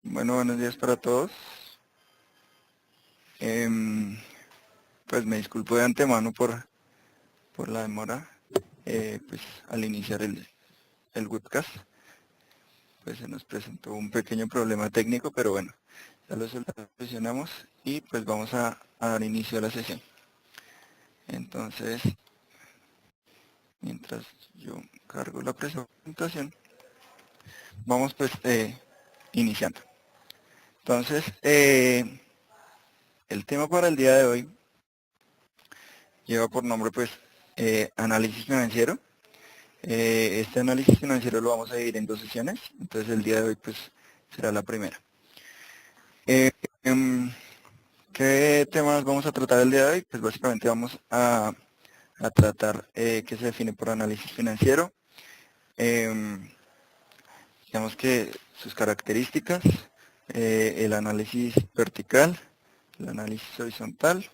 Bueno, buenos días para todos. Pues me disculpo de antemano por la demora pues al iniciar el webcast. Pues se nos presentó un pequeño problema técnico, pero bueno, ya lo solucionamos y pues vamos a dar inicio a la sesión. Entonces, mientras yo cargo la presentación, vamos pues iniciando. Entonces, el tema para el día de hoy lleva por nombre pues análisis financiero. Este análisis financiero lo vamos a dividir en dos sesiones, entonces el día de hoy pues será la primera. Em, ¿Qué temas vamos a tratar el día de hoy? Pues básicamente vamos a tratar qué se define por análisis financiero, digamos que sus características, el análisis vertical, el análisis horizontal.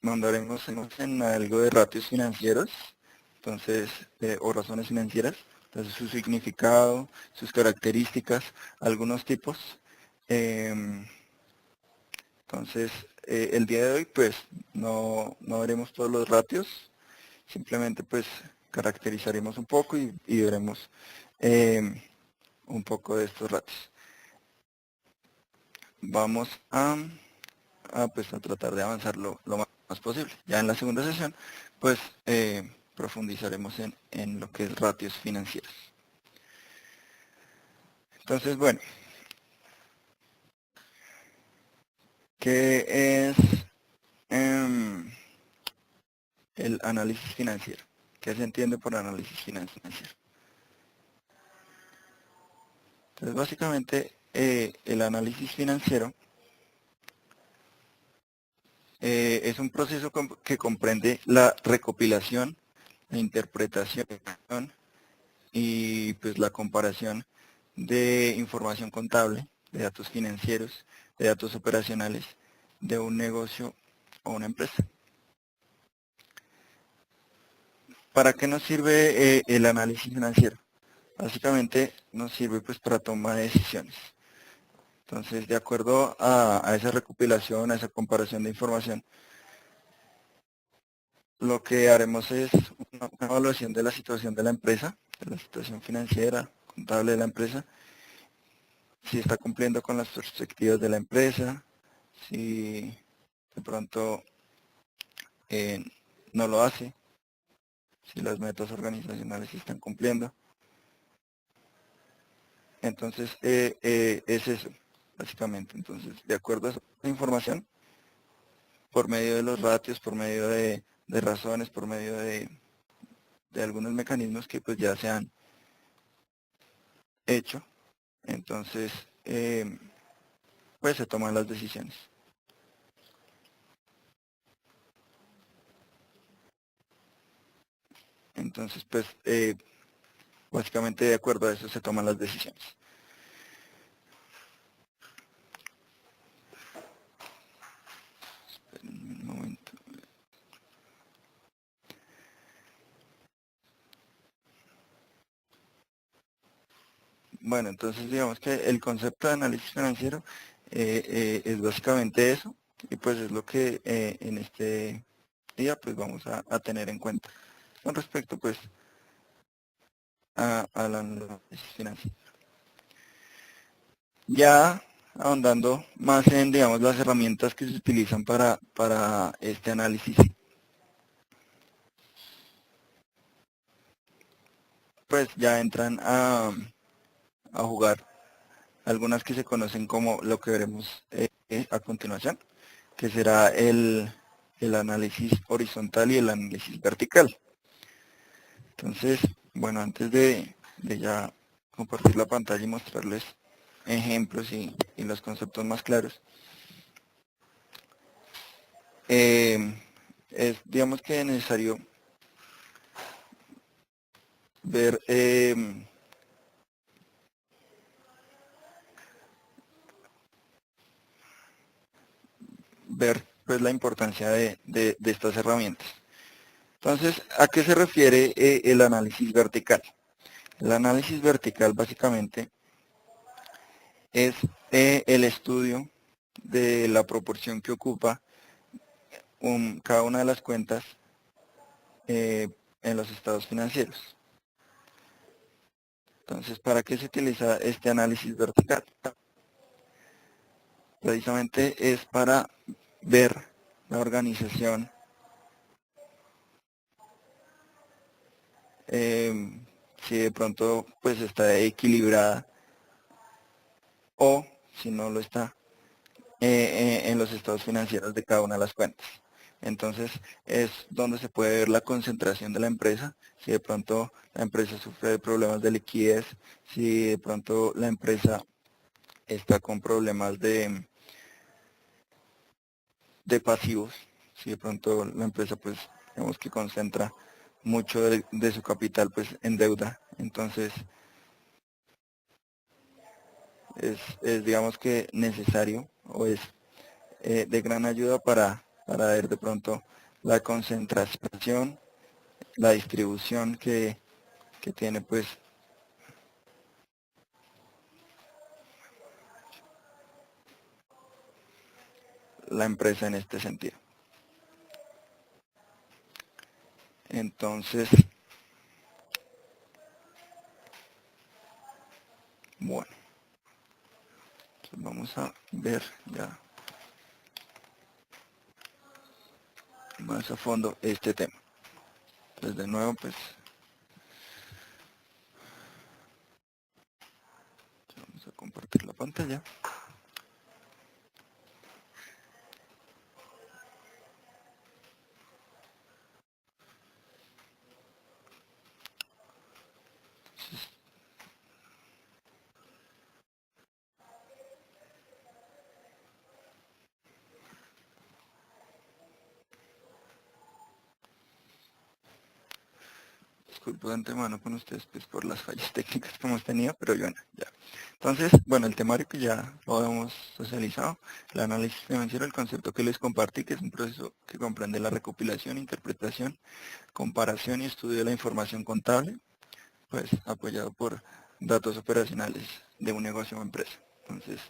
Mandaremos en algo de ratios financieros, entonces, o razones financieras, entonces su significado, sus características, algunos tipos. Entonces, el día de hoy pues no veremos todos los ratios, simplemente pues caracterizaremos un poco y veremos un poco de estos ratios. Vamos pues a tratar de avanzar lo más posible. Ya en la segunda sesión, pues profundizaremos en lo que es ratios financieros. Entonces, bueno, ¿qué es el análisis financiero? ¿Qué se entiende por análisis financiero? Entonces, básicamente, el análisis financiero es un proceso que comprende la recopilación, la interpretación y pues la comparación de información contable, de datos financieros, de datos operacionales de un negocio o una empresa. ¿Para qué nos sirve el análisis financiero? Básicamente nos sirve pues para toma de decisiones. Entonces, de acuerdo a esa recopilación, a esa comparación de información, lo que haremos es una evaluación de la situación de la empresa, de la situación financiera, contable de la empresa, si está cumpliendo con las perspectivas de la empresa, si de pronto no lo hace, si las metas organizacionales se están cumpliendo. Entonces, es eso, básicamente. Entonces, de acuerdo a esa información, por medio de los ratios, por medio de razones, por medio de algunos mecanismos que pues ya se han hecho, entonces, pues se toman las decisiones. Entonces, pues, básicamente de acuerdo a eso se toman las decisiones. Esperen un momento. Bueno, entonces digamos que el concepto de análisis financiero es básicamente eso, y pues es lo que en este día pues vamos a tener en cuenta con respecto pues al análisis financiero. Ya ahondando más en, digamos, las herramientas que se utilizan para este análisis, pues ya entran a jugar algunas que se conocen como lo que veremos a continuación, que será el análisis horizontal y el análisis vertical. Entonces, bueno, antes de ya compartir la pantalla y mostrarles ejemplos y los conceptos más claros, es digamos que necesario ver ver pues la importancia de estas herramientas. Entonces, ¿a qué se refiere el análisis vertical? El análisis vertical básicamente es el estudio de la proporción que ocupa cada una de las cuentas en los estados financieros. Entonces, ¿para qué se utiliza este análisis vertical? Precisamente es para ver la organización si de pronto pues está equilibrada o si no lo está en los estados financieros de cada una de las cuentas. Entonces es donde se puede ver la concentración de la empresa, si de pronto la empresa sufre de problemas de liquidez, si de pronto la empresa está con problemas de pasivos, si de pronto la empresa pues digamos que concentra mucho de su capital pues en deuda, entonces es digamos que necesario o es de gran ayuda para ver de pronto la concentración, la distribución que tiene pues la empresa en este sentido. Entonces, bueno, entonces vamos a ver ya más a fondo este tema. Entonces de nuevo pues vamos a compartir la pantalla. Disculpo de antemano con ustedes pues por las fallas técnicas que hemos tenido, pero bueno, ya. Entonces, bueno, el temario que ya lo hemos socializado, el análisis financiero, el concepto que les compartí, que es un proceso que comprende la recopilación, interpretación, comparación y estudio de la información contable, pues apoyado por datos operacionales de un negocio o empresa. Entonces,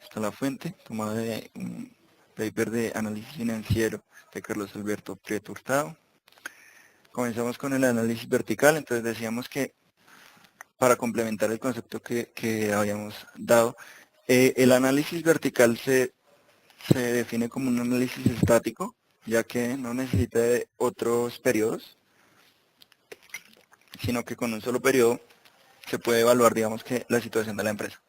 esta es la fuente, tomada de un paper de análisis financiero de Carlos Alberto Prieto Hurtado. Comenzamos con el análisis vertical, entonces decíamos que para complementar el concepto que habíamos dado, el análisis vertical se define como un análisis estático, ya que no necesita de otros periodos, sino que con un solo periodo se puede evaluar, digamos que, la situación de la empresa.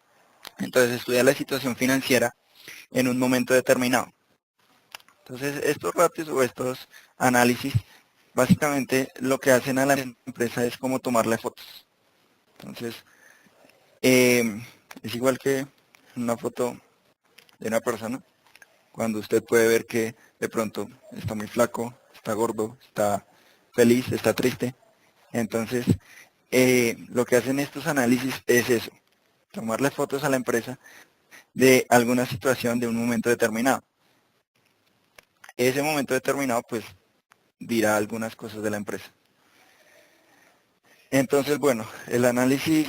Entonces estudia la situación financiera en un momento determinado. Entonces estos ratios o estos análisis, básicamente lo que hacen a la empresa es como tomarle fotos. Entonces, es igual que una foto de una persona, cuando usted puede ver que de pronto está muy flaco, está gordo, está feliz, está triste. Entonces, lo que hacen estos análisis es eso, tomarle fotos a la empresa de alguna situación de un momento determinado. Ese momento determinado, pues, dirá algunas cosas de la empresa. Entonces, bueno, el análisis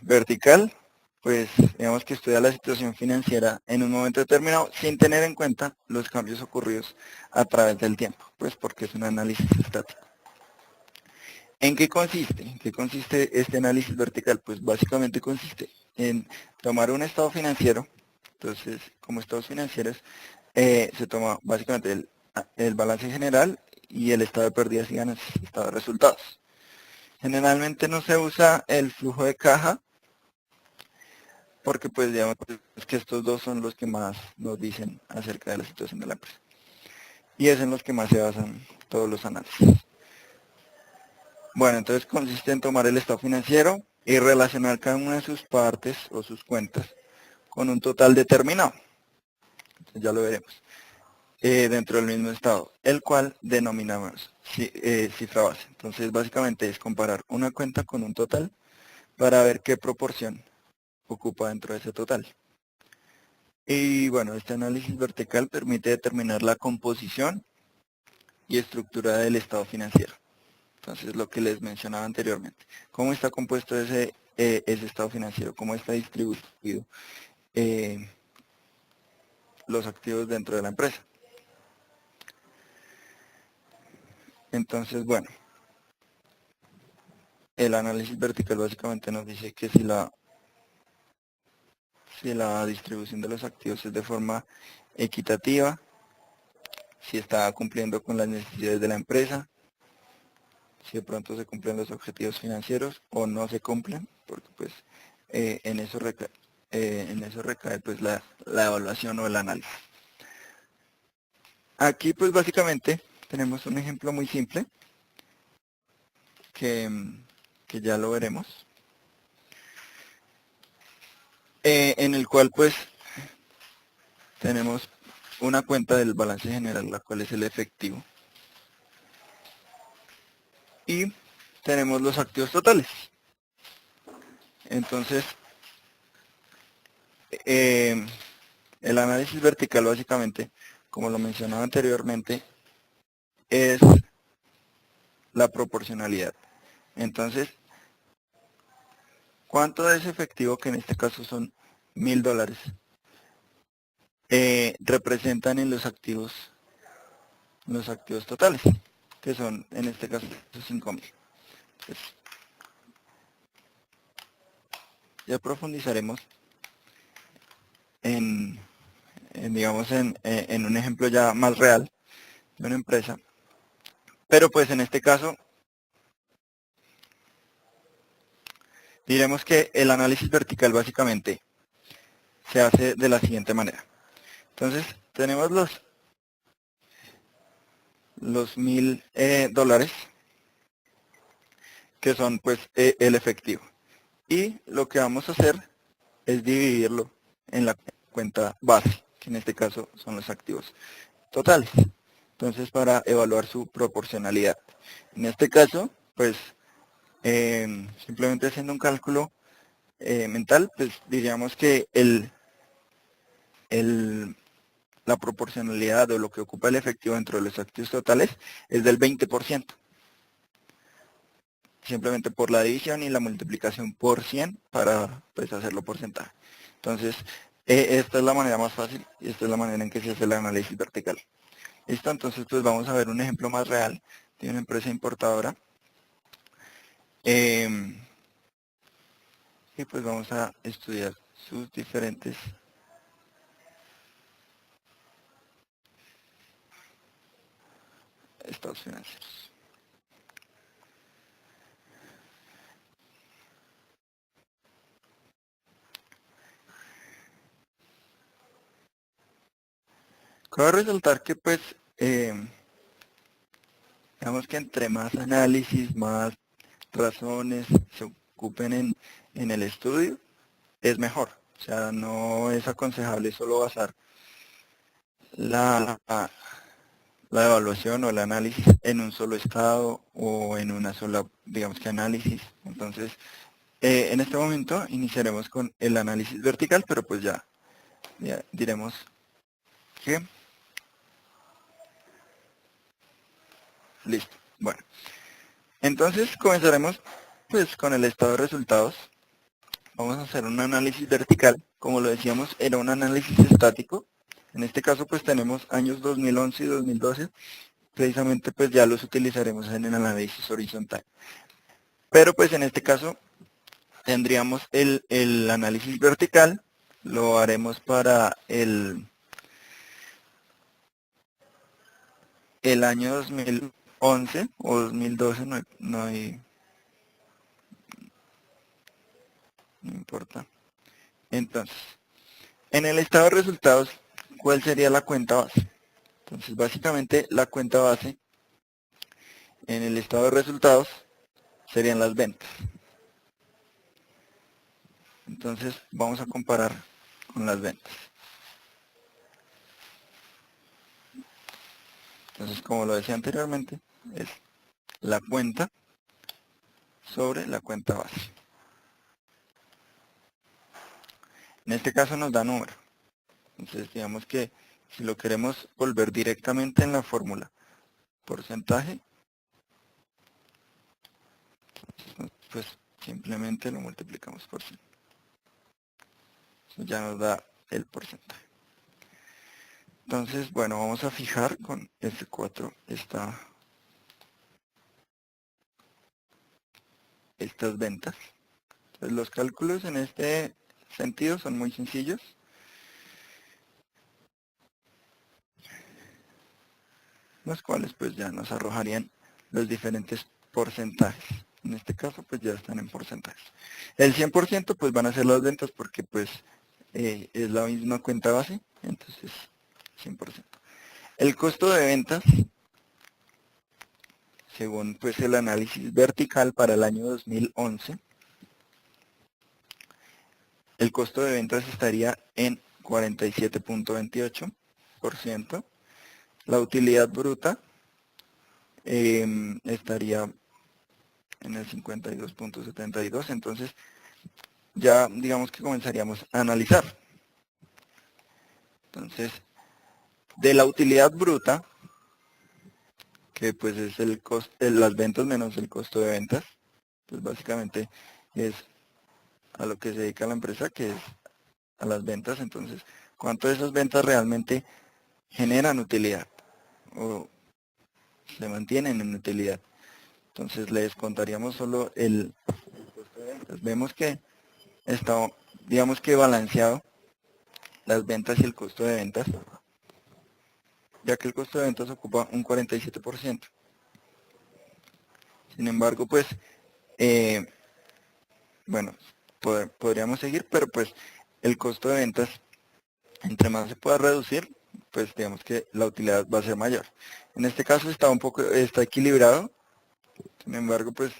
vertical, pues digamos que estudia la situación financiera en un momento determinado sin tener en cuenta los cambios ocurridos a través del tiempo, pues porque es un análisis estático. ¿En qué consiste? ¿En qué consiste este análisis vertical? Pues básicamente consiste en tomar un estado financiero. Entonces, como estados financieros, se toma básicamente el balance general y el estado de pérdidas y ganancias, el estado de resultados. Generalmente no se usa el flujo de caja porque pues digamos que estos dos son los que más nos dicen acerca de la situación de la empresa. Y es en los que más se basan todos los análisis. Bueno, entonces consiste en tomar el estado financiero y relacionar cada una de sus partes o sus cuentas con un total determinado. Entonces ya lo veremos. Dentro del mismo estado, el cual denominamos cifra base. Entonces básicamente es comparar una cuenta con un total para ver qué proporción ocupa dentro de ese total. Y bueno, este análisis vertical permite determinar la composición y estructura del estado financiero. Entonces, lo que les mencionaba anteriormente. ¿Cómo está compuesto ese ese estado financiero, cómo está distribuido los activos dentro de la empresa. Entonces, bueno, el análisis vertical básicamente nos dice que si la distribución de los activos es de forma equitativa, si está cumpliendo con las necesidades de la empresa, si de pronto se cumplen los objetivos financieros o no se cumplen, porque pues en eso recae pues la evaluación o el análisis. Aquí pues básicamente tenemos un ejemplo muy simple que ya lo veremos, en el cual pues tenemos una cuenta del balance general, la cual es el efectivo, y tenemos los activos totales. Entonces, el análisis vertical básicamente, como lo mencionaba anteriormente, es la proporcionalidad. Entonces, ¿cuánto de ese efectivo, que en este caso son $1000, representan en los activos totales, que son en este caso 5000? Entonces, ya profundizaremos digamos, en un ejemplo ya más real de una empresa. Pero pues en este caso, diremos que el análisis vertical básicamente se hace de la siguiente manera. Entonces, tenemos los $1000, que son pues el efectivo. Y lo que vamos a hacer es dividirlo en la cuenta base, que en este caso son los activos totales. Entonces, para evaluar su proporcionalidad. En este caso, pues simplemente haciendo un cálculo mental, pues diríamos que la proporcionalidad o lo que ocupa el efectivo dentro de los activos totales es del 20%. Simplemente por la división y la multiplicación por 100 para pues hacerlo porcentaje. Entonces, esta es la manera más fácil y esta es la manera en que se hace el análisis vertical. ¿Listo? Entonces, pues vamos a ver un ejemplo más real de una empresa importadora. Y pues vamos a estudiar sus diferentes estados financieros. Cabe resaltar que pues, digamos que entre más análisis, más razones se ocupen en el estudio, es mejor. O sea, no es aconsejable solo basar la, la evaluación o el análisis en un solo estado o en una sola, digamos que análisis. Entonces, en este momento iniciaremos con el análisis vertical, pero pues ya diremos que listo. Bueno, entonces comenzaremos pues con el estado de resultados. Vamos a hacer un análisis vertical. Como lo decíamos, era un análisis estático. En este caso pues tenemos años 2011 y 2012. Precisamente pues ya los utilizaremos en el análisis horizontal. Pero pues en este caso tendríamos el análisis vertical. Lo haremos para el año 2011 o 2012, no importa. Entonces, en el estado de resultados, ¿cuál sería la cuenta base? Entonces, básicamente la cuenta base en el estado de resultados serían las ventas. Entonces, vamos a comparar con las ventas. Entonces, como lo decía anteriormente, es la cuenta sobre la cuenta base. En este caso nos da número. Entonces, digamos que si lo queremos volver directamente en la fórmula porcentaje, pues Simplemente lo multiplicamos por 100. Eso ya nos da el porcentaje. Entonces, bueno, vamos a fijar con F4 estas ventas. Entonces, los cálculos en este sentido son muy sencillos. Los cuales pues ya nos arrojarían los diferentes porcentajes. En este caso pues ya están en porcentajes. El 100% pues van a ser las ventas porque pues es la misma cuenta base, entonces 100%. El costo de ventas, según pues el análisis vertical para el año 2011, el costo de ventas estaría en 47.28%. La utilidad bruta estaría en el 52.72, entonces ya digamos que comenzaríamos a analizar. Entonces, de la utilidad bruta, que pues es el costo, las ventas menos el costo de ventas, pues básicamente es a lo que se dedica la empresa, que es a las ventas. Entonces, ¿cuánto de esas ventas realmente generan utilidad o se mantienen en utilidad? Entonces le descontaríamos solo el costo de ventas. Vemos que está, digamos que balanceado las ventas y el costo de ventas, ya que el costo de ventas ocupa un 47%. Sin embargo, pues, bueno, podríamos seguir, pero pues el costo de ventas, entre más se pueda reducir, pues digamos que la utilidad va a ser mayor. En este caso está equilibrado, sin embargo, pues,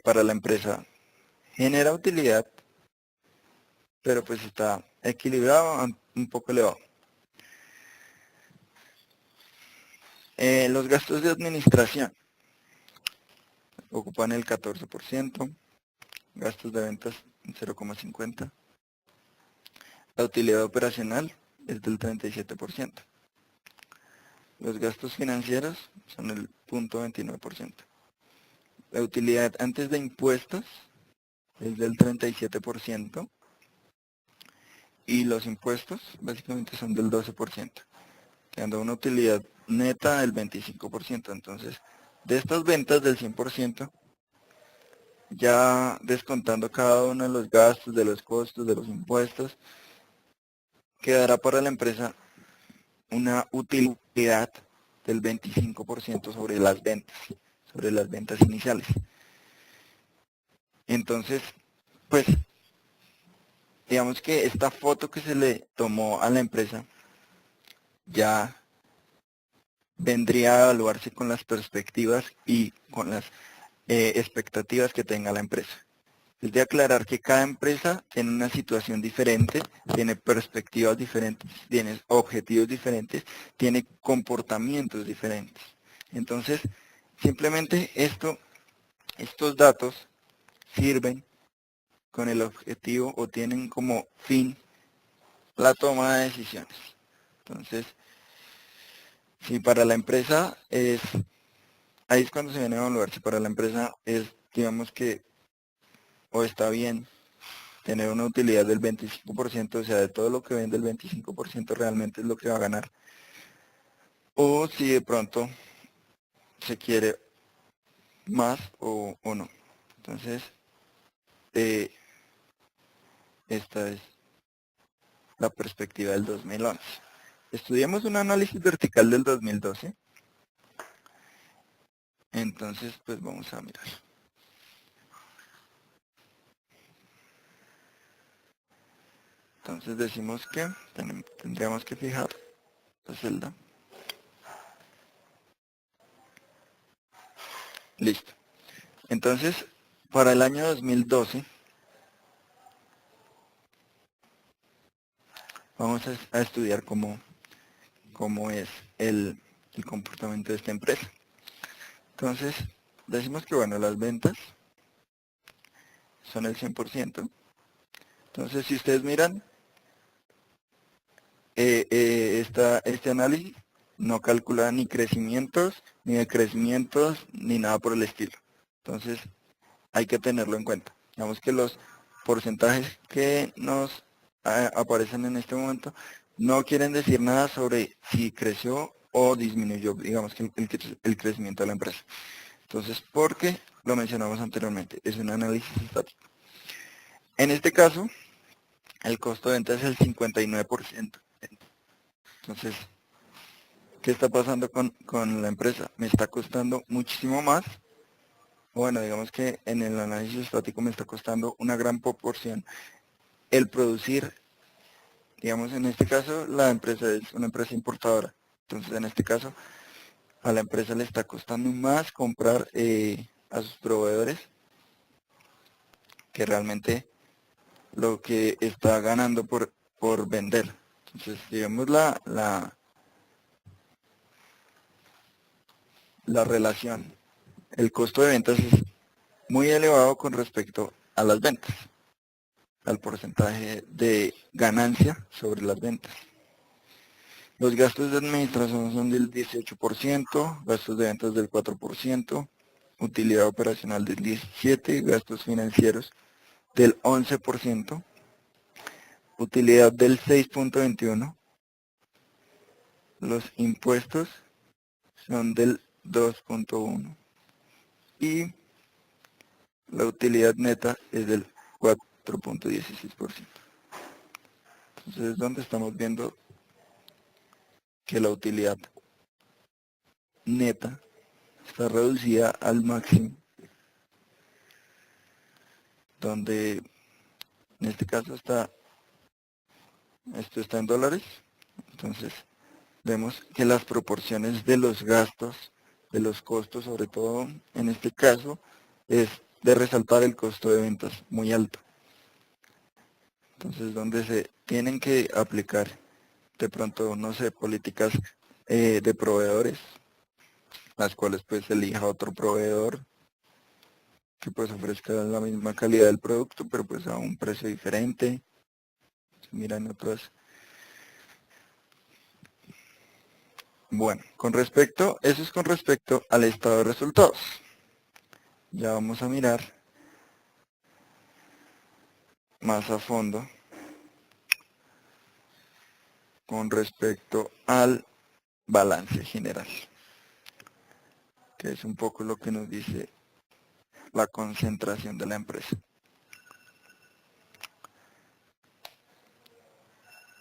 para la empresa genera utilidad, pero pues está equilibrado, un poco elevado. Los gastos de administración ocupan el 14%, gastos de ventas 0,50%. La utilidad operacional es del 37%. Los gastos financieros son el 0.29%. La utilidad antes de impuestos es del 37%. Y los impuestos básicamente son del 12%, quedando una utilidad neta del 25%. Entonces, de estas ventas del 100%, ya descontando cada uno de los gastos, de los costos, de los impuestos, quedará para la empresa una utilidad del 25% sobre las ventas iniciales. Entonces, pues, digamos que esta foto que se le tomó a la empresa ya vendría a evaluarse con las perspectivas y con las expectativas que tenga la empresa. Es de aclarar que cada empresa tiene una situación diferente, tiene perspectivas diferentes, tiene objetivos diferentes, tiene comportamientos diferentes. Entonces, simplemente estos datos sirven con el objetivo o tienen como fin la toma de decisiones. Entonces, si para la empresa ahí es cuando se viene a evaluar si para la empresa digamos que, o está bien tener una utilidad del 25%, o sea, de todo lo que vende el 25% realmente es lo que va a ganar. O si de pronto se quiere más o no. Entonces, esta es la perspectiva del 2011. Estudiamos un análisis vertical del 2012. Entonces, pues vamos a mirar. Entonces decimos que tendríamos que fijar la celda. Listo. Entonces, para el año 2012, vamos a estudiar cómo es el comportamiento de esta empresa. Entonces, decimos que, bueno, las ventas son el 100%. Entonces, si ustedes miran, este análisis no calcula ni crecimientos, ni decrecimientos, ni nada por el estilo. Entonces, hay que tenerlo en cuenta. Digamos que los porcentajes que nos aparecen en este momento no quieren decir nada sobre si creció o disminuyó, digamos que el crecimiento de la empresa. Entonces, porque lo mencionamos anteriormente, es un análisis estático. En este caso, el costo de venta es el 59%. Entonces, ¿qué está pasando con la empresa? Me está costando muchísimo más. Bueno, digamos que en el análisis estático me está costando una gran proporción el producir, digamos en este caso la empresa es una empresa importadora. Entonces, en este caso, a la empresa le está costando más comprar a sus proveedores que realmente lo que está ganando por vender. Entonces, digamos la relación. El costo de ventas es muy elevado con respecto a las ventas, al porcentaje de ganancia sobre las ventas. Los gastos de administración son del 18%, gastos de ventas del 4%, utilidad operacional del 17%, gastos financieros del 11%, utilidad del 6.21%, los impuestos son del 2.1% y la utilidad neta es del 4.16%. Entonces es donde estamos viendo que la utilidad neta está reducida al máximo, donde en este caso esto está en dólares. Entonces vemos que las proporciones de los gastos, de los costos, sobre todo en este caso, es de resaltar el costo de ventas muy alto. Entonces donde se tienen que aplicar de pronto, no sé, políticas de proveedores, las cuales pues elija otro proveedor que pues ofrezca la misma calidad del producto, pero pues a un precio diferente. Se miran otras. Bueno, eso es con respecto al estado de resultados. Ya vamos a mirar más a fondo con respecto al balance general, que es un poco lo que nos dice la concentración de la empresa.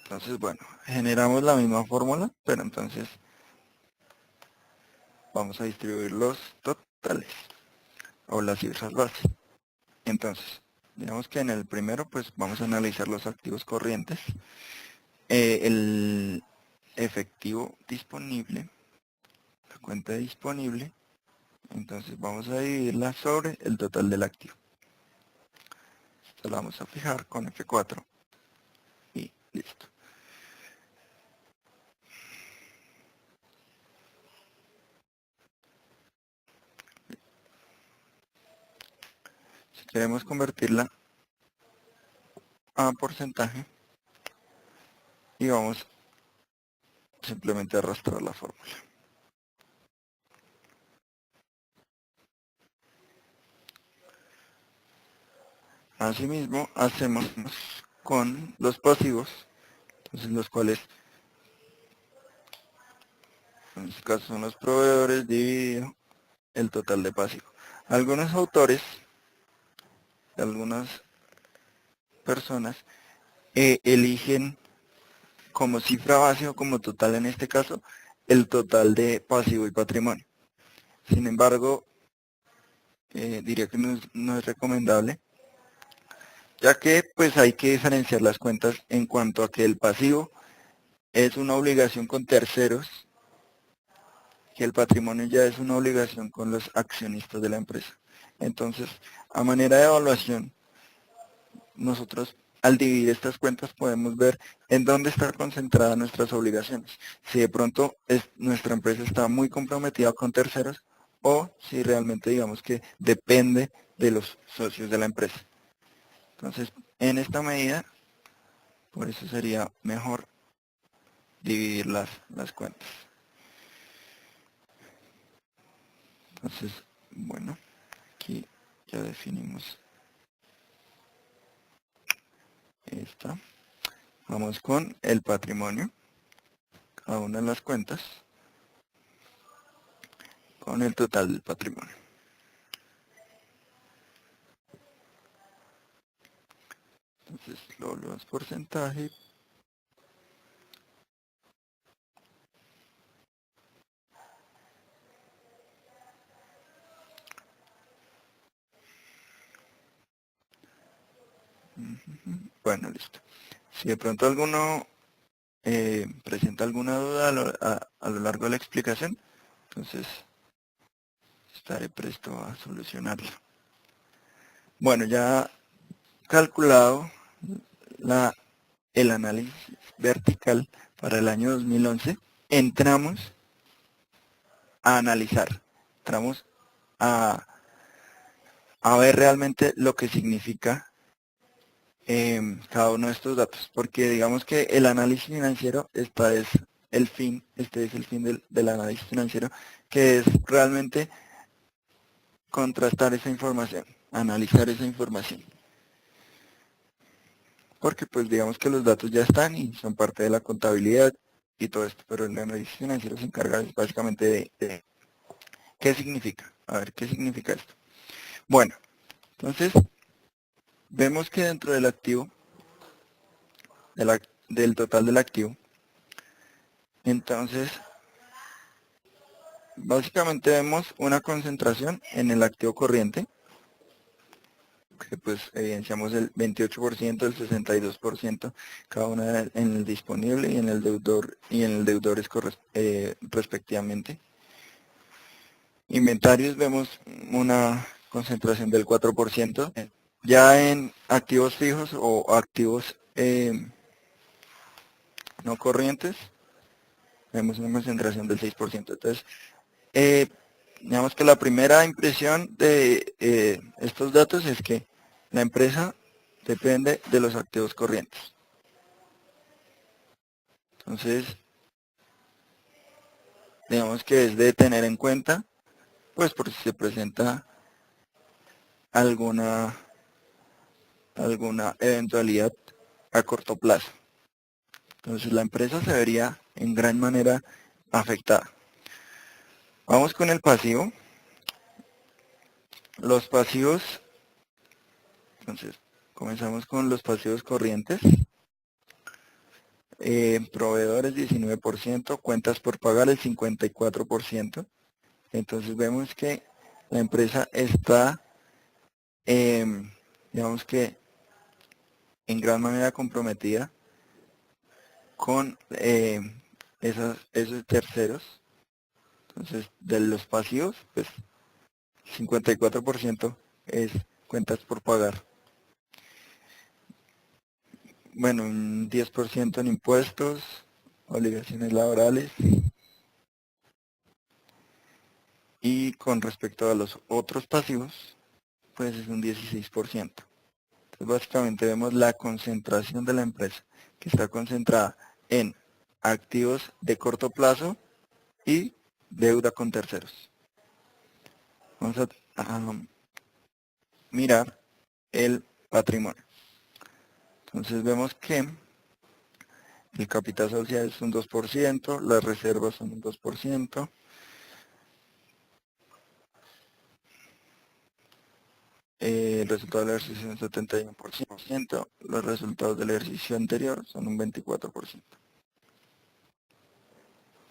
Entonces, bueno, generamos la misma fórmula, pero entonces vamos a distribuir los totales o las cifras base. Entonces, digamos que en el primero, pues vamos a analizar los activos corrientes, el efectivo disponible, la cuenta disponible, entonces vamos a dividirla sobre el total del activo. Esto lo vamos a fijar con F4 y listo. Si queremos convertirla a porcentaje y vamos simplemente a arrastrar la fórmula. Asimismo, hacemos con los pasivos, entonces los cuales en este caso son los proveedores dividido el total de pasivo. Algunos autores, algunas personas eligen como cifra base o como total en este caso el total de pasivo y patrimonio. Sin embargo, diría que no es recomendable, ya que pues hay que diferenciar las cuentas en cuanto a que el pasivo es una obligación con terceros, que el patrimonio ya es una obligación con los accionistas de la empresa. Entonces, a manera de evaluación, nosotros al dividir estas cuentas podemos ver en dónde están concentradas nuestras obligaciones. Si de pronto nuestra empresa está muy comprometida con terceros o si realmente digamos que depende de los socios de la empresa. Entonces, en esta medida, por eso sería mejor dividir las cuentas. Entonces, bueno, aquí Ya definimos esta. Vamos con el patrimonio, cada una de las cuentas, con el total del patrimonio. Entonces lo volvemos porcentaje. Bueno, listo. Si de pronto alguno presenta alguna duda a lo largo de la explicación, entonces estaré presto a solucionarla. Bueno, ya calculado el análisis vertical para el año 2011, entramos a analizar, entramos a, a ver realmente lo que significa cada uno de estos datos, porque digamos que el análisis financiero, este es el fin del análisis financiero, que es realmente contrastar esa información, analizar esa información. Porque pues digamos que los datos ya están y son parte de la contabilidad y todo esto, pero el análisis financiero se encarga básicamente de qué significa. A ver, ¿qué significa esto? Bueno, entonces vemos que dentro del activo, del total del activo, entonces básicamente vemos una concentración en el activo corriente, que pues evidenciamos el 28%, el 62%, cada una en el disponible y en el deudor respectivamente. Inventarios vemos una concentración del 4%. Ya en activos fijos o activos no corrientes vemos una concentración del 6%. Entonces, digamos que la primera impresión de estos datos es que la empresa depende de los activos corrientes. Entonces, digamos que es de tener en cuenta, pues por si se presenta alguna eventualidad a corto plazo. Entonces la empresa se vería en gran manera afectada. Vamos con el pasivo. Los pasivos, entonces comenzamos con los pasivos corrientes. Proveedores 19%, cuentas por pagar el 54%. Entonces vemos que la empresa está, digamos que en gran manera comprometida con esos terceros. Entonces de los pasivos, pues 54% es cuentas por pagar. Bueno, un 10% en impuestos, obligaciones laborales. Y con respecto a los otros pasivos, pues es un 16%. Entonces básicamente vemos la concentración de la empresa, que está concentrada en activos de corto plazo y deuda con terceros. Vamos a mirar el patrimonio. Entonces vemos que el capital social es un 2%, las reservas son un 2%, el resultado del ejercicio es un 71%, los resultados del ejercicio anterior son un 24%.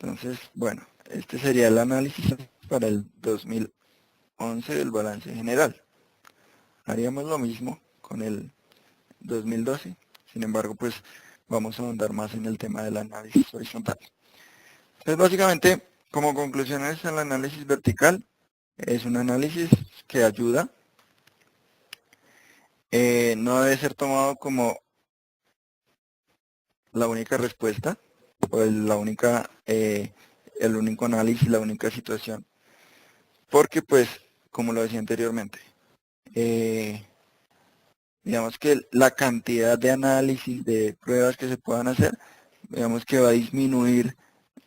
Entonces, bueno, este sería el análisis para el 2011 del balance general. Haríamos lo mismo con el 2012, sin embargo, pues vamos a ahondar más en el tema del análisis horizontal. Entonces, básicamente, como conclusiones, el análisis vertical es un análisis que ayuda. No debe ser tomado como la única respuesta, o el único análisis, la única situación. Porque, pues, como lo decía anteriormente, digamos que la cantidad de análisis, de pruebas que se puedan hacer, digamos que va a disminuir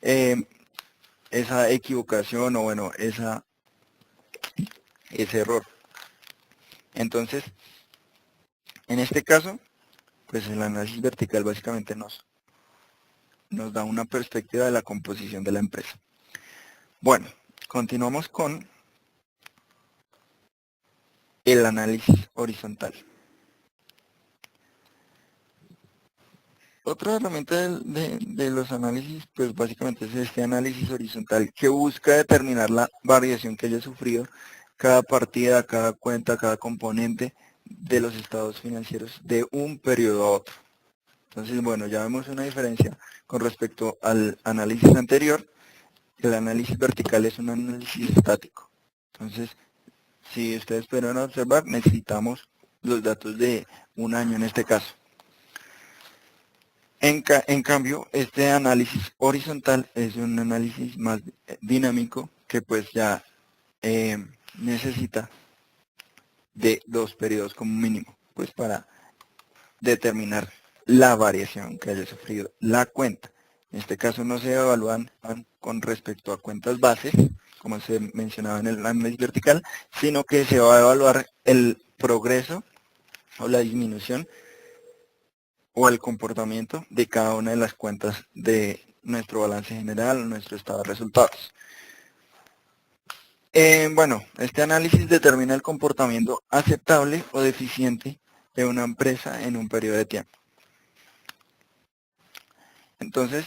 esa equivocación o bueno, ese error. Entonces, en este caso, pues el análisis vertical básicamente nos da una perspectiva de la composición de la empresa. Bueno, continuamos con el análisis horizontal. Otra herramienta de los análisis, pues básicamente es este análisis horizontal que busca determinar la variación que haya sufrido cada partida, cada cuenta, cada componente de los estados financieros de un periodo a otro. Entonces, bueno, ya vemos una diferencia con respecto al análisis anterior. El análisis vertical es un análisis estático. Entonces, si ustedes pueden observar, necesitamos los datos de un año en este caso. En cambio, este análisis horizontal es un análisis más dinámico que pues ya necesita de 2 periodos como mínimo, pues para determinar la variación que haya sufrido la cuenta. En este caso no se evalúan con respecto a cuentas bases, como se mencionaba en el análisis vertical, sino que se va a evaluar el progreso o la disminución o el comportamiento de cada una de las cuentas de nuestro balance general, nuestro estado de resultados. Bueno, este análisis determina el comportamiento aceptable o deficiente de una empresa en un periodo de tiempo. Entonces,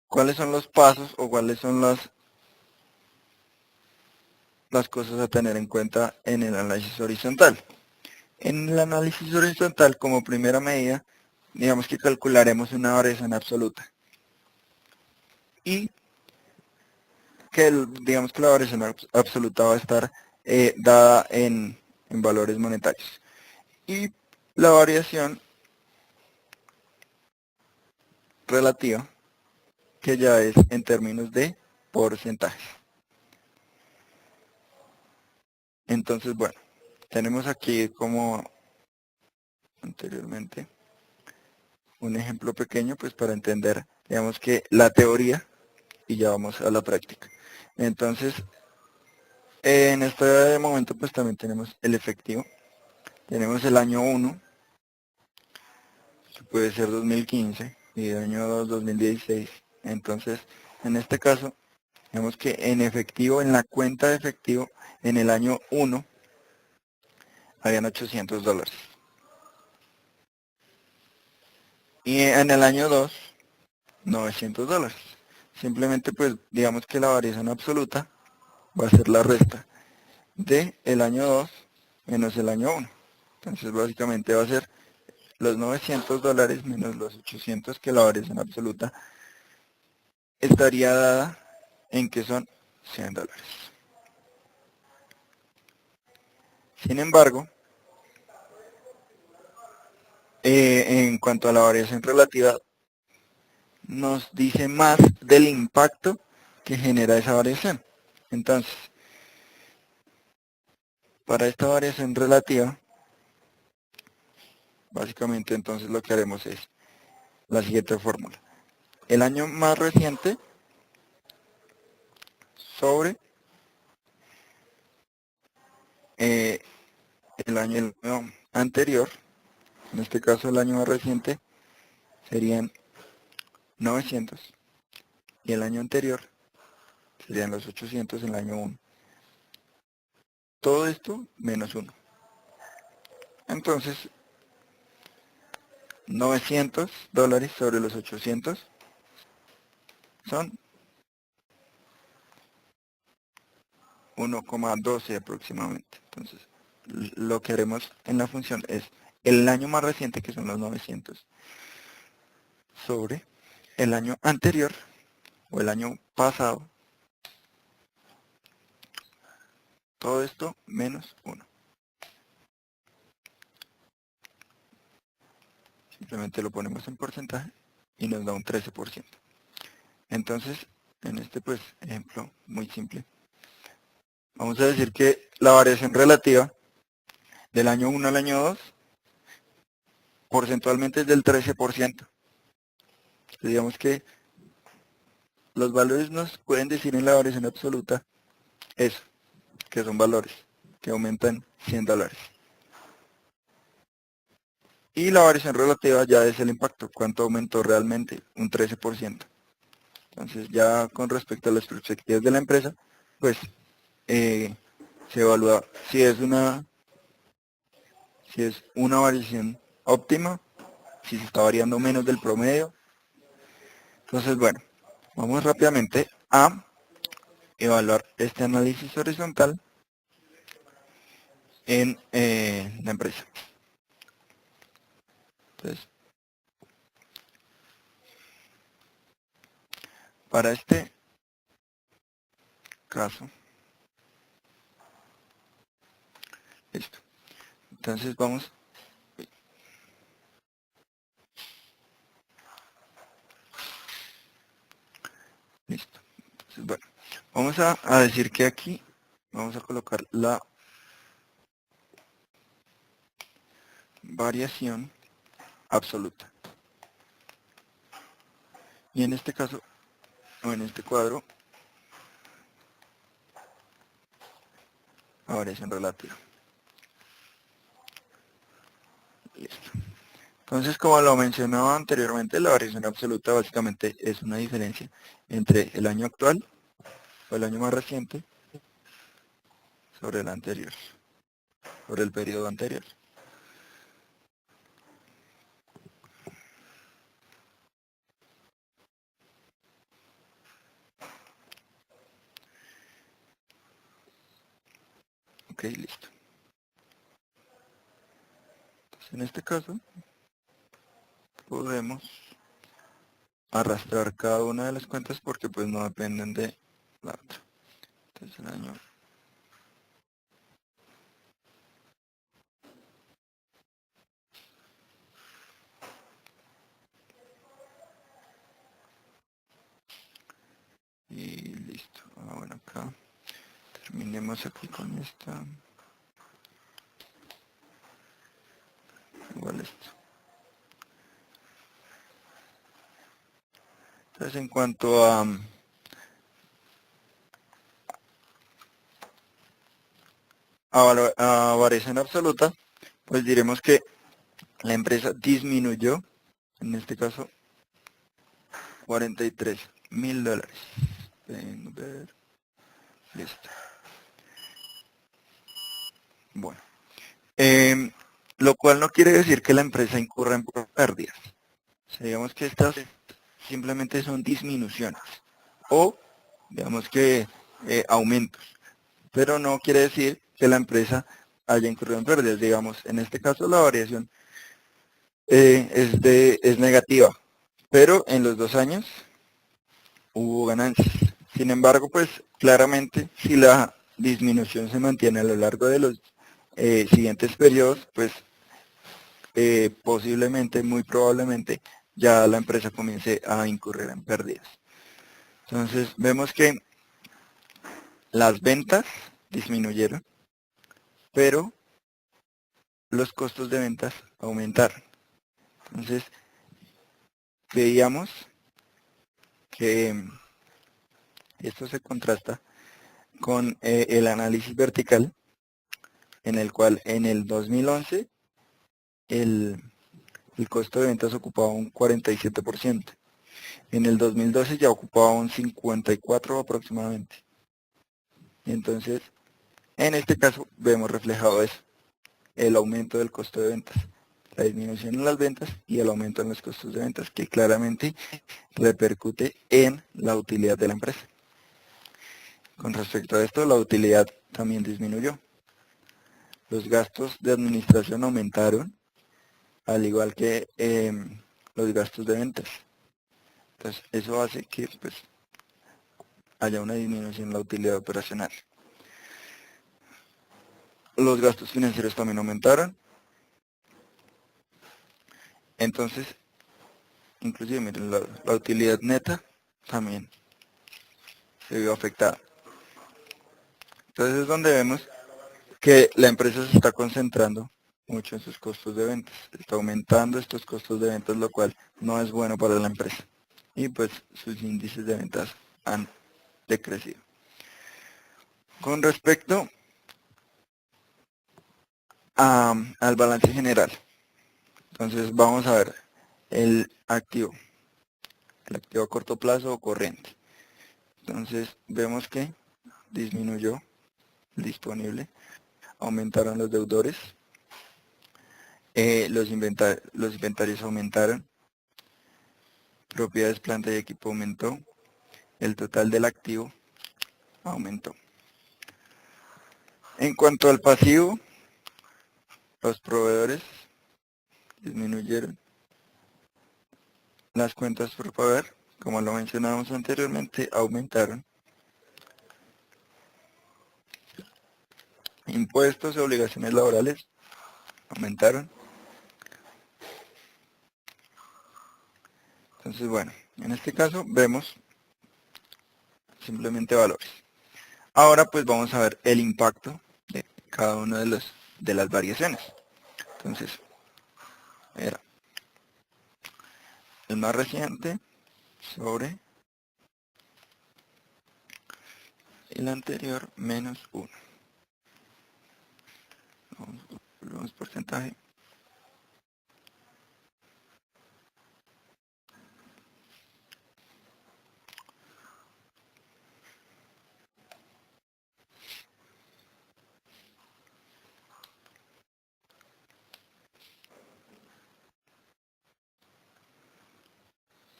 ¿cuáles son los pasos o cuáles son las cosas a tener en cuenta en el análisis horizontal? En el análisis horizontal, como primera medida, digamos que calcularemos una variación absoluta. Y que digamos que la variación absoluta va a estar dada en valores monetarios. Y la variación relativa, que ya es en términos de porcentajes. Entonces, bueno, tenemos aquí como anteriormente un ejemplo pequeño pues para entender, digamos que la teoría y ya vamos a la práctica. Entonces, en este momento pues también tenemos el efectivo. Tenemos el año 1, que puede ser 2015, y el año 2, 2016. Entonces, en este caso, vemos que en efectivo, en la cuenta de efectivo, en el año 1, habían $800. Y en el año 2, $900. Simplemente, pues, digamos que la variación absoluta va a ser la resta de el año 2 menos el año 1. Entonces, básicamente va a ser los $900 menos los 800, que la variación absoluta estaría dada en que son $100. Sin embargo, en cuanto a la variación relativa, nos dice más del impacto que genera esa variación. Entonces, para esta variación relativa, básicamente entonces lo que haremos es la siguiente fórmula. El año más reciente sobre eh, el año anterior, en este caso el año más reciente serían 900 y el año anterior serían los 800 en el año 1. Todo esto menos 1. Entonces, $900 sobre los 800 son 1,12 aproximadamente. Entonces, lo que haremos en la función es el año más reciente, que son los 900, sobre el año anterior o el año pasado. Todo esto menos 1. Simplemente lo ponemos en porcentaje y nos da un 13%. Entonces, en este pues ejemplo muy simple, vamos a decir que la variación relativa del año 1 al año 2 porcentualmente es del 13%. Digamos que los valores nos pueden decir en la variación absoluta eso, que son valores. que aumentan $100. Y la variación relativa ya es el impacto, cuánto aumentó realmente, un 13%. Entonces ya con respecto a las perspectivas de la empresa, pues se evalúa si es una variación óptima, si se está variando menos del promedio. Entonces, bueno, vamos rápidamente a evaluar este análisis horizontal en la empresa. Entonces, para este caso, listo. Entonces vamos, listo. Entonces, bueno, vamos a decir que aquí vamos a colocar la variación absoluta. Y en este caso, o en este cuadro, la variación relativa. Listo. Entonces, como lo mencionaba anteriormente, la variación absoluta básicamente es una diferencia entre el año actual o el año más reciente sobre el anterior, sobre el periodo anterior. Ok, listo. Entonces, en este caso, podemos arrastrar cada una de las cuentas porque pues no dependen de la otra. Entonces, el año y listo. Bueno, acá terminemos aquí con esta. Igual esto. Entonces, en cuanto a variación absoluta, pues diremos que la empresa disminuyó, en este caso, $43.000. Ver, listo. Bueno, lo cual no quiere decir que la empresa incurra en pérdidas. O sea, digamos que estas simplemente son disminuciones o digamos que aumentos, pero no quiere decir que la empresa haya incurrido en pérdidas. Digamos, en este caso la variación es negativa, pero en los 2 años hubo ganancias. Sin embargo, pues claramente si la disminución se mantiene a lo largo de los siguientes periodos, pues posiblemente, muy probablemente, ya la empresa comience a incurrir en pérdidas. Entonces vemos que las ventas disminuyeron, pero los costos de ventas aumentaron. Entonces veíamos que esto se contrasta con el análisis vertical, en el cual en el 2011 el, el costo de ventas ocupaba un 47%. En el 2012 ya ocupaba un 54% aproximadamente. Entonces, en este caso vemos reflejado eso, el aumento del costo de ventas, la disminución en las ventas y el aumento en los costos de ventas, que claramente repercute en la utilidad de la empresa. Con respecto a esto, la utilidad también disminuyó. Los gastos de administración aumentaron, al igual que los gastos de ventas. Entonces, eso hace que pues, haya una disminución en la utilidad operacional. Los gastos financieros también aumentaron. Entonces, inclusive, miren, la utilidad neta también se vio afectada. Entonces es donde vemos que la empresa se está concentrando mucho en sus costos de ventas. Está aumentando estos costos de ventas, lo cual no es bueno para la empresa. Y pues sus índices de ventas han decrecido. Con respecto al balance general. Entonces vamos a ver el activo a corto plazo o corriente. Entonces vemos que disminuyó el disponible, aumentaron los deudores, los inventarios aumentaron, propiedades, planta y equipo aumentó, el total del activo aumentó. En cuanto al pasivo, los proveedores disminuyeron, las cuentas por pagar, como lo mencionábamos anteriormente, aumentaron, impuestos y obligaciones laborales aumentaron. Entonces, bueno, en este caso vemos simplemente valores. Ahora pues vamos a ver el impacto de cada uno de las variaciones. Entonces, era el más reciente sobre el anterior menos 1. Volvemos porcentaje.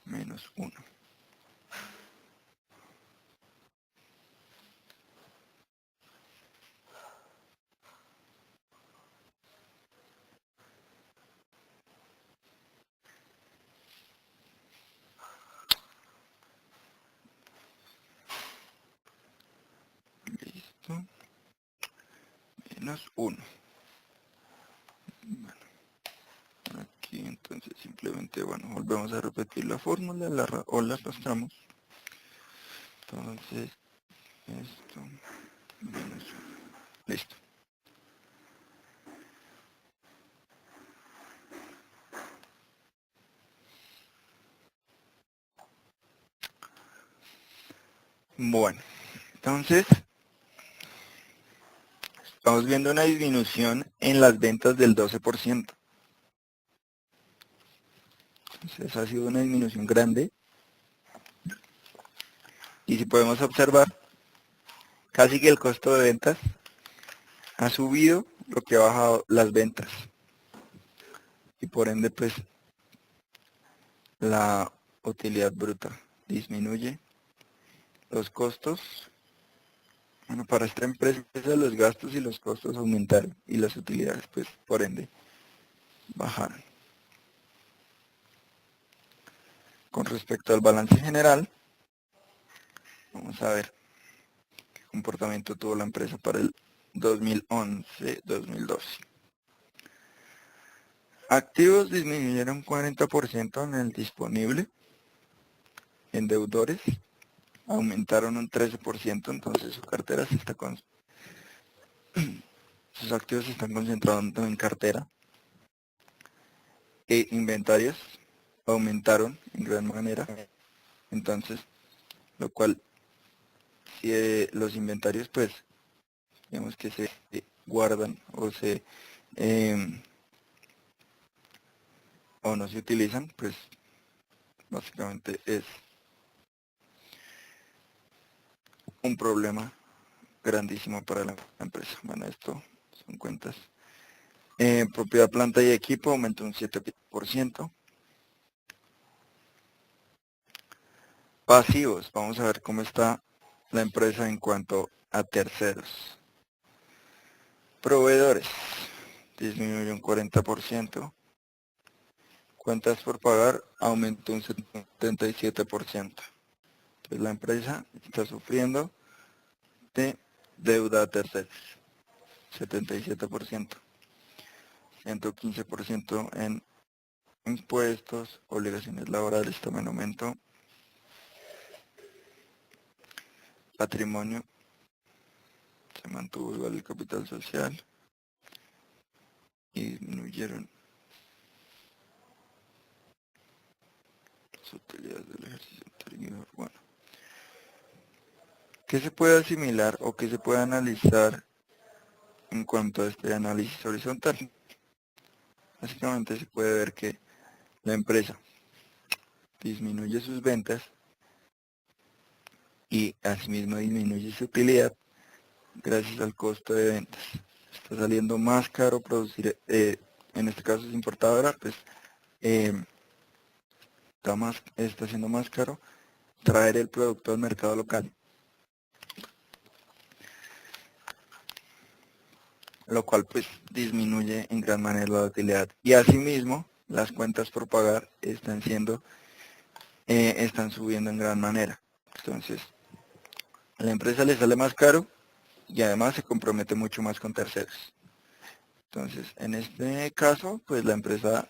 Menos 1. Listo. Menos 1. Bueno, aquí entonces simplemente, bueno, volvemos a repetir la fórmula o la arrastramos. Entonces, esto menos 1. Listo. Bueno, entonces estamos viendo una disminución en las ventas del 12%. Entonces ha sido una disminución grande. Y si podemos observar, casi que el costo de ventas ha subido, lo que ha bajado las ventas. Y por ende, pues, la utilidad bruta disminuye. Los costos, bueno, para esta empresa los gastos y los costos aumentaron. Y las utilidades, pues, por ende, bajaron. Con respecto al balance general, vamos a ver qué comportamiento tuvo la empresa para el 2011-2012. Activos disminuyeron 40% en el disponible. En deudores aumentaron un 13%, entonces su cartera se está sus activos se están concentrando en cartera. E inventarios aumentaron en gran manera. Entonces, lo cual, si los inventarios, pues, digamos que se guardan em, o no se utilizan, pues, básicamente es un problema grandísimo para la empresa. Bueno, esto son cuentas. Propiedad, planta y equipo aumentó un 7%. Pasivos, vamos a ver cómo está la empresa en cuanto a terceros. Proveedores, disminuyó un 40%. Cuentas por pagar aumentó un 77%. Entonces la empresa está sufriendo de deuda a terceros, 77%. 115% en impuestos, obligaciones laborales también aumentó. Patrimonio, se mantuvo igual el capital social y disminuyeron las utilidades del ejercicio anterior. Bueno, ¿qué se puede asimilar o qué se puede analizar en cuanto a este análisis horizontal. Básicamente se puede ver que la empresa disminuye sus ventas y asimismo disminuye su utilidad gracias al costo de ventas. Está saliendo más caro producir, en este caso es importadora, pues eh, está siendo más caro traer el producto al mercado local, lo cual pues disminuye en gran manera la utilidad. Y asimismo, las cuentas por pagar están subiendo en gran manera. Entonces, a la empresa le sale más caro y además se compromete mucho más con terceros. Entonces, en este caso, pues la empresa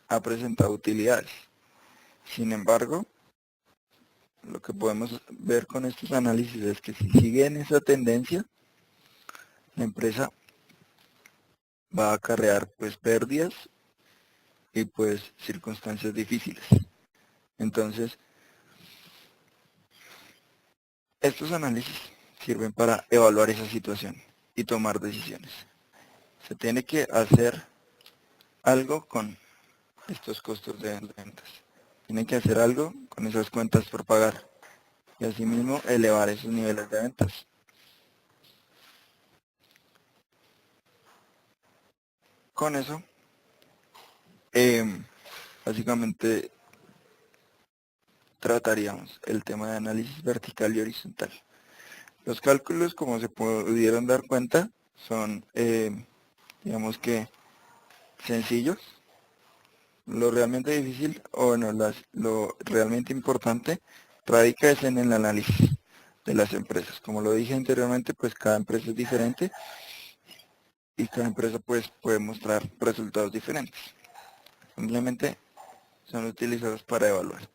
ha presentado utilidades. Sin embargo, lo que podemos ver con estos análisis es que si sigue en esa tendencia, la empresa va a acarrear pues pérdidas y pues circunstancias difíciles. Entonces, estos análisis sirven para evaluar esa situación y tomar decisiones. Se tiene que hacer algo con estos costos de ventas. Tiene que hacer algo con esas cuentas por pagar y asimismo elevar esos niveles de ventas. Con eso, básicamente trataríamos el tema de análisis vertical y horizontal. Los cálculos, como se pudieron dar cuenta, son, digamos que, sencillos. Lo realmente difícil, o bueno, lo realmente importante, radica es en el análisis de las empresas. Como lo dije anteriormente, pues cada empresa es diferente y cada empresa pues puede mostrar resultados diferentes. Simplemente son utilizados para evaluar.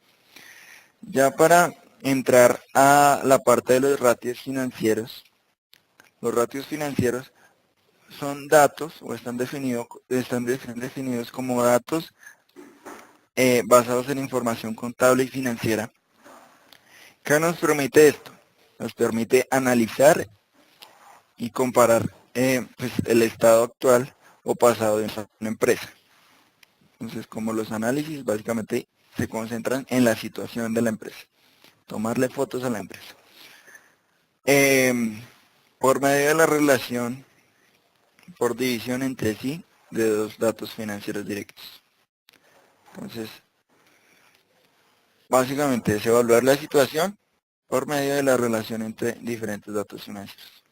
Ya para entrar a la parte de los ratios financieros, los ratios financieros son datos o están definidos como datos basados en información contable y financiera. ¿Qué nos permite esto? Nos permite analizar y comparar pues, el estado actual o pasado de una empresa. Entonces, como los análisis básicamente se concentran en la situación de la empresa, tomarle fotos a la empresa. Por medio de la relación por división entre sí de dos datos financieros directos. Entonces, básicamente es evaluar la situación por medio de la relación entre diferentes datos financieros.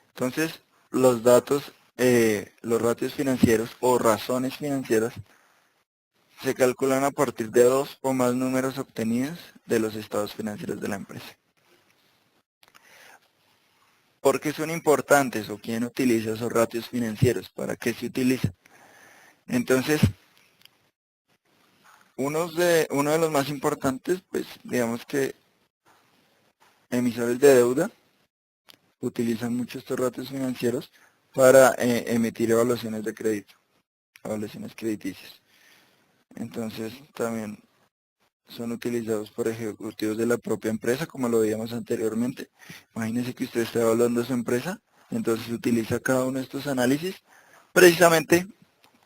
Entonces, los datos, los ratios financieros o razones financieras se calculan a partir de dos o más números obtenidos de los estados financieros de la empresa. ¿Por qué son importantes o quién utiliza esos ratios financieros? ¿Para qué se utilizan? Entonces, uno de los más importantes, pues digamos que emisores de deuda utilizan mucho estos ratios financieros para emitir evaluaciones de crédito, evaluaciones crediticias. Entonces también son utilizados por ejecutivos de la propia empresa, como lo veíamos anteriormente. Imagínense que usted está evaluando su empresa, entonces utiliza cada uno de estos análisis precisamente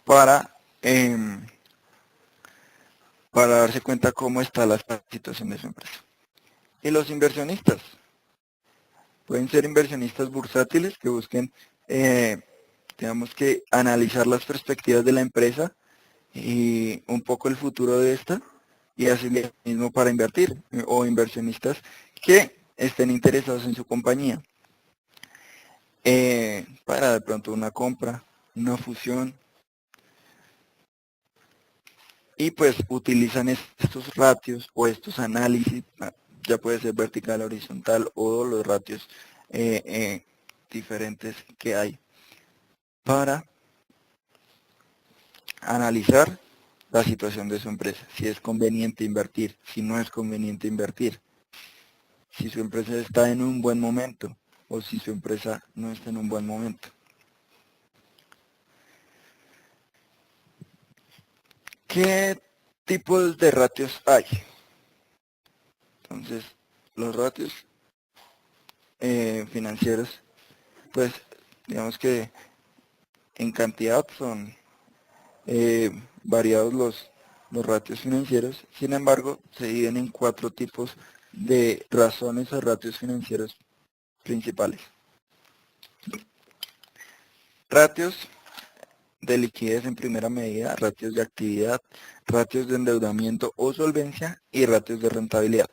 para, para darse cuenta cómo está la situación de su empresa. Y los inversionistas, pueden ser inversionistas bursátiles que busquen, digamos que, analizar las perspectivas de la empresa y un poco el futuro de esta y así mismo para invertir, o inversionistas que estén interesados en su compañía para de pronto una compra, una fusión, y pues utilizan estos ratios o estos análisis, ya puede ser vertical, horizontal o los ratios diferentes que hay para analizar la situación de su empresa, si es conveniente invertir, si no es conveniente invertir, si su empresa está en un buen momento o si su empresa no está en un buen momento. ¿Qué tipos de ratios hay? Entonces, los ratios financieros pues digamos que en cantidad son variados los ratios financieros. Sin embargo, se dividen en 4 tipos de razones o ratios financieros principales. Ratios de liquidez en primera medida, ratios de actividad, ratios de endeudamiento o solvencia y ratios de rentabilidad.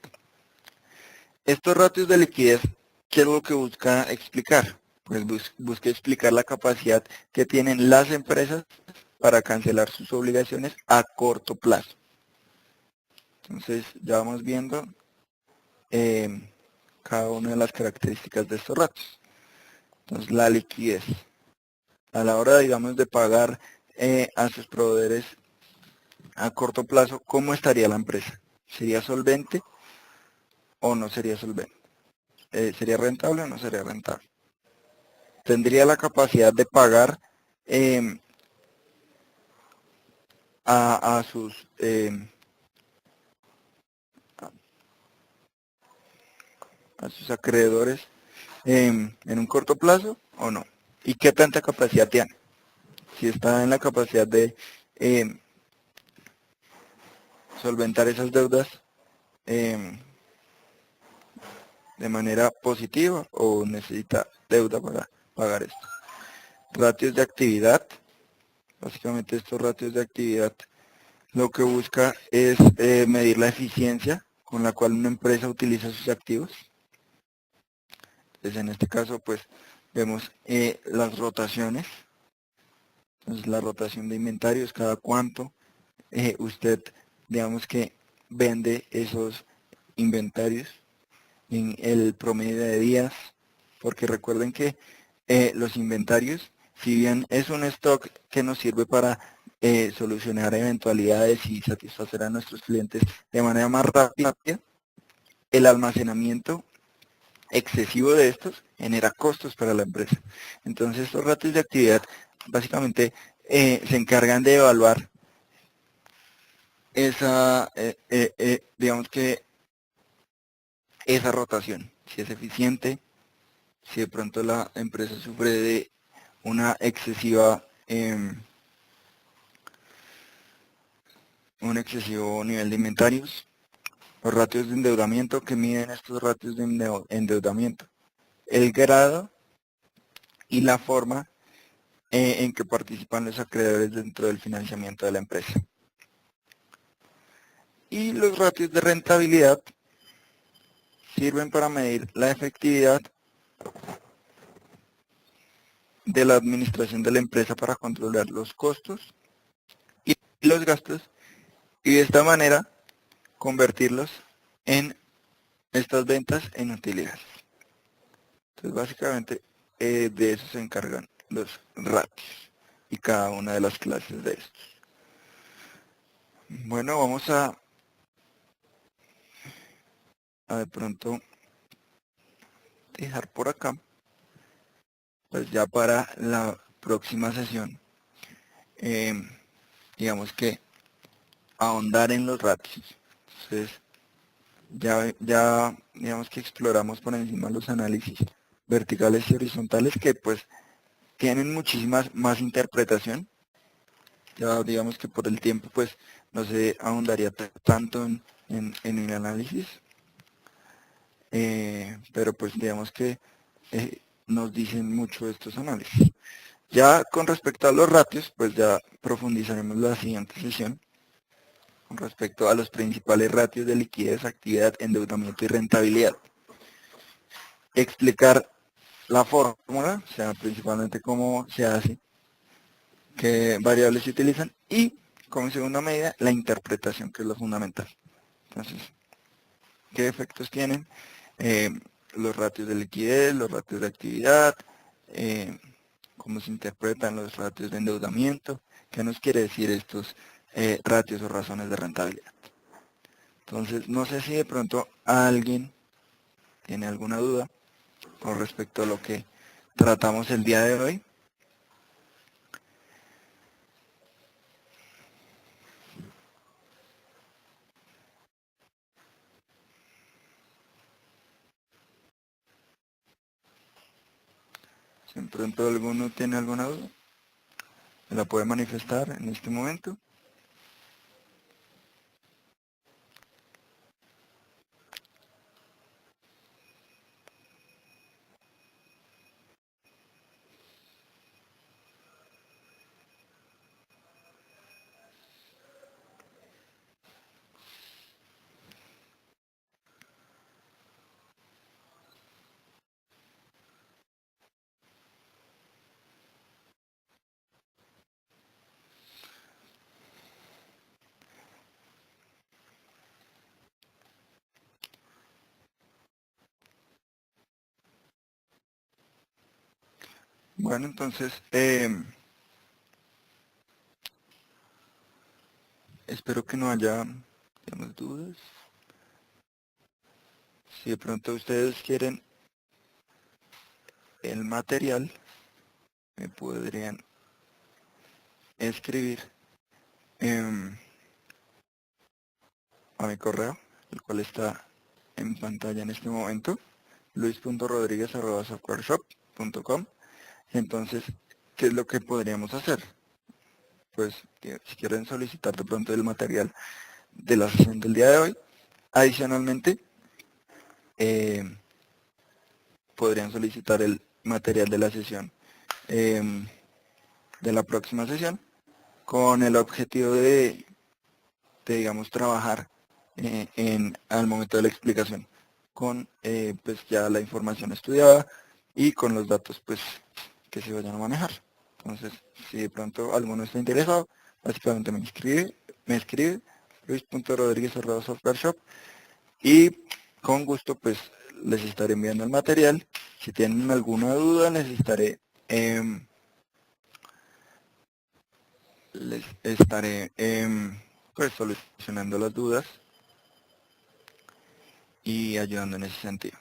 Estos ratios de liquidez, ¿qué es lo que busca explicar? Pues busca explicar la capacidad que tienen las empresas para cancelar sus obligaciones a corto plazo. Entonces ya vamos viendo cada una de las características de estos ratios. Entonces la liquidez. A la hora, digamos, de pagar a sus proveedores a corto plazo, ¿cómo estaría la empresa? ¿Sería solvente o no sería solvente? ¿Sería rentable o no sería rentable? ¿Tendría la capacidad de pagar em, a sus acreedores en un corto plazo o no? ¿Y qué tanta capacidad tiene? Si está en la capacidad de solventar esas deudas de manera positiva o necesita deuda para pagar esto. Ratios de actividad. Básicamente estos ratios de actividad lo que busca es medir la eficiencia con la cual una empresa utiliza sus activos. Entonces en este caso pues vemos las rotaciones. Entonces la rotación de inventarios, cada cuánto usted digamos que vende esos inventarios en el promedio de días, porque recuerden que los inventarios, si bien es un stock que nos sirve para solucionar eventualidades y satisfacer a nuestros clientes de manera más rápida, el almacenamiento excesivo de estos genera costos para la empresa. Entonces estos ratios de actividad básicamente se encargan de evaluar esa, digamos que esa rotación, si es eficiente, si de pronto la empresa sufre de una excesiva, un excesivo nivel de inventarios, los ratios de endeudamiento que miden estos ratios de endeudamiento, el grado y la forma en que participan los acreedores dentro del financiamiento de la empresa. Y los ratios de rentabilidad sirven para medir la efectividad de la administración de la empresa para controlar los costos y los gastos y de esta manera convertirlos en estas ventas en utilidades. Entonces básicamente de eso se encargan los ratios y cada una de las clases de estos. Bueno, vamos a de pronto dejar por acá, pues ya para la próxima sesión, digamos que ahondar en los ratios. Entonces ya digamos que exploramos por encima los análisis verticales y horizontales que pues tienen muchísimas más interpretación. Ya digamos que por el tiempo pues no se ahondaría tanto en el análisis, pero pues digamos que nos dicen mucho estos análisis. Ya con respecto a los ratios, pues ya profundizaremos la siguiente sesión con respecto a los principales ratios de liquidez, actividad, endeudamiento y rentabilidad. Explicar la fórmula, o sea, principalmente cómo se hace, qué variables se utilizan y, como segunda medida, la interpretación, que es lo fundamental. Entonces, ¿qué efectos tienen los ratios de liquidez, los ratios de actividad, cómo se interpretan los ratios de endeudamiento? ¿Qué nos quiere decir estos ratios o razones de rentabilidad? Entonces, no sé si de pronto alguien tiene alguna duda con respecto a lo que tratamos el día de hoy. De pronto alguno tiene alguna duda, me la puede manifestar en este momento. Bueno, entonces, espero que no haya, digamos, dudas. Si de pronto ustedes quieren el material, me podrían escribir a mi correo, el cual está en pantalla en este momento, luis.rodriguez@softwareshop.com. Entonces, ¿qué es lo que podríamos hacer? Pues, si quieren solicitar de pronto el material de la sesión del día de hoy, adicionalmente, eh, podrían solicitar el material de la sesión de la próxima sesión con el objetivo digamos, trabajar al momento de la explicación con pues ya la información estudiada y con los datos pues que se vayan a manejar. Entonces, si de pronto alguno está interesado, básicamente me escribe luis.rodriguez@softwareshop y con gusto pues les estaré enviando el material. Si tienen alguna duda les estaré pues solucionando las dudas y ayudando en ese sentido.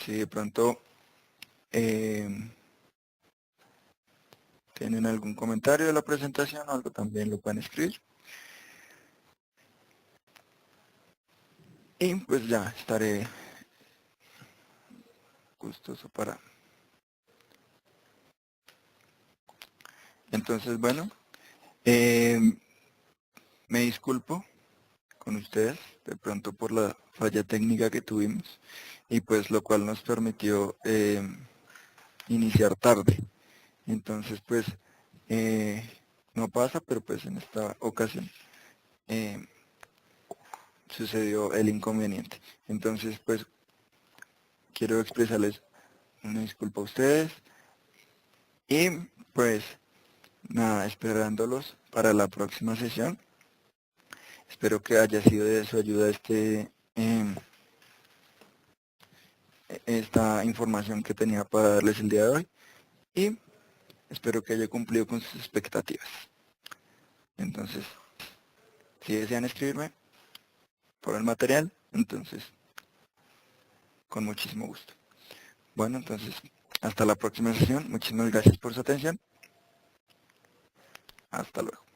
Si de pronto tienen algún comentario de la presentación o algo, también lo pueden escribir. Y pues ya estaré gustoso para. Entonces, bueno, me disculpo con ustedes de pronto por la falla técnica que tuvimos y pues lo cual nos permitió iniciar tarde. Entonces, pues no pasa, pero pues en esta ocasión eh, sucedió el inconveniente. Entonces, pues quiero expresarles una disculpa a ustedes y pues nada, esperándolos para la próxima sesión. Espero que haya sido de su ayuda esta información que tenía para darles el día de hoy y espero que haya cumplido con sus expectativas. Entonces, si desean escribirme por el material, entonces, con muchísimo gusto. Bueno, entonces, hasta la próxima sesión. Muchísimas gracias por su atención. Hasta luego.